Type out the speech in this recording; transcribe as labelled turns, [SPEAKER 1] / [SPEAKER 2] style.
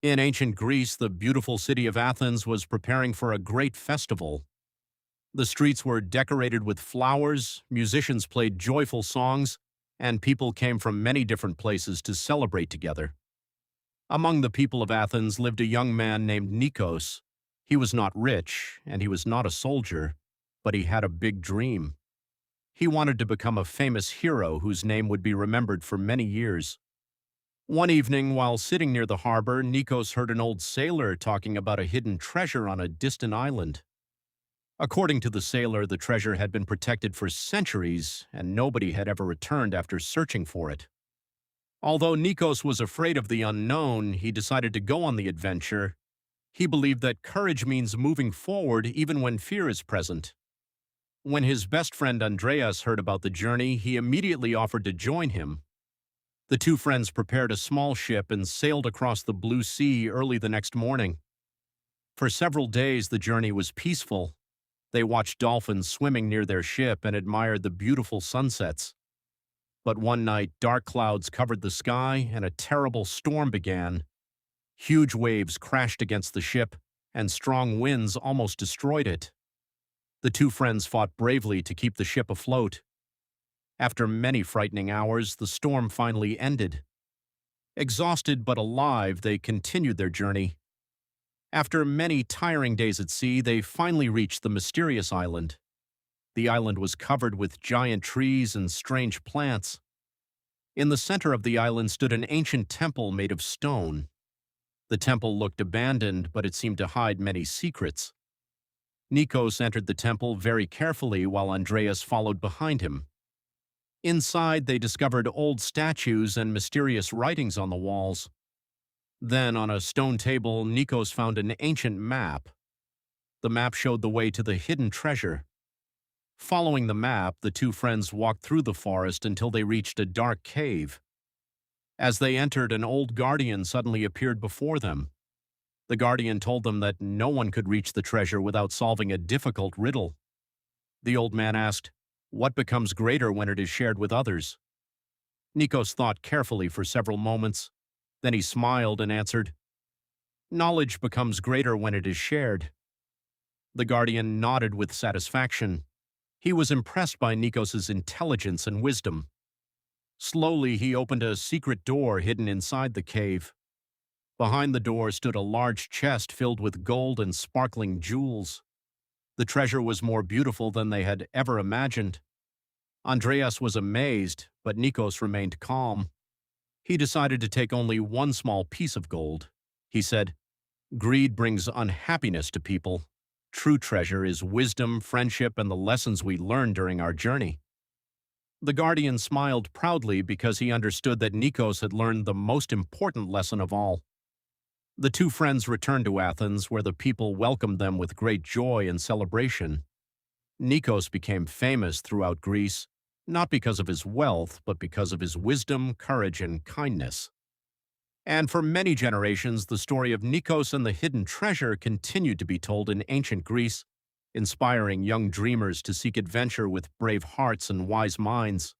[SPEAKER 1] In ancient Greece, the beautiful city of Athens was preparing for a great festival. The streets were decorated with flowers, musicians played joyful songs, and people came from many different places to celebrate together. Among the people of Athens lived a young man named Nikos. He was not rich, and he was not a soldier, but he had a big dream. He wanted to become a famous hero whose name would be remembered for many years. One evening, while sitting near the harbor, Nikos heard an old sailor talking about a hidden treasure on a distant island. According to the sailor, the treasure had been protected for centuries, and nobody had ever returned after searching for it. Although Nikos was afraid of the unknown, he decided to go on the adventure. He believed that courage means moving forward even when fear is present. When his best friend Andreas heard about the journey, he immediately offered to join him. The two friends prepared a small ship and sailed across the blue sea early the next morning. For several days, the journey was peaceful. They watched dolphins swimming near their ship and admired the beautiful sunsets. But one night, dark clouds covered the sky and a terrible storm began. Huge waves crashed against the ship, and strong winds almost destroyed it. The two friends fought bravely to keep the ship afloat. After many frightening hours, the storm finally ended. Exhausted but alive, they continued their journey. After many tiring days at sea, they finally reached the mysterious island. The island was covered with giant trees and strange plants. In the center of the island stood an ancient temple made of stone. The temple looked abandoned, but it seemed to hide many secrets. Nikos entered the temple very carefully while Andreas followed behind him. Inside, they discovered old statues and mysterious writings on the walls. Then, on a stone table, Nikos found an ancient map. The map showed the way to the hidden treasure. Following the map, the two friends walked through the forest until they reached a dark cave. As they entered, an old guardian suddenly appeared before them. The guardian told them that no one could reach the treasure without solving a difficult riddle. The old man asked, "What becomes greater when it is shared with others?" Nikos thought carefully for several moments. Then he smiled and answered, "Knowledge becomes greater when it is shared." The guardian nodded with satisfaction. He was impressed by Nikos's intelligence and wisdom. Slowly, he opened a secret door hidden inside the cave. Behind the door stood a large chest filled with gold and sparkling jewels. The treasure was more beautiful than they had ever imagined. Andreas was amazed, but Nikos remained calm. He decided to take only one small piece of gold. He said, "Greed brings unhappiness to people. True treasure is wisdom, friendship, and the lessons we learn during our journey." The guardian smiled proudly because he understood that Nikos had learned the most important lesson of all. The two friends returned to Athens, where the people welcomed them with great joy and celebration. Nikos became famous throughout Greece, not because of his wealth, but because of his wisdom, courage, and kindness. And for many generations, the story of Nikos and the hidden treasure continued to be told in ancient Greece, inspiring young dreamers to seek adventure with brave hearts and wise minds.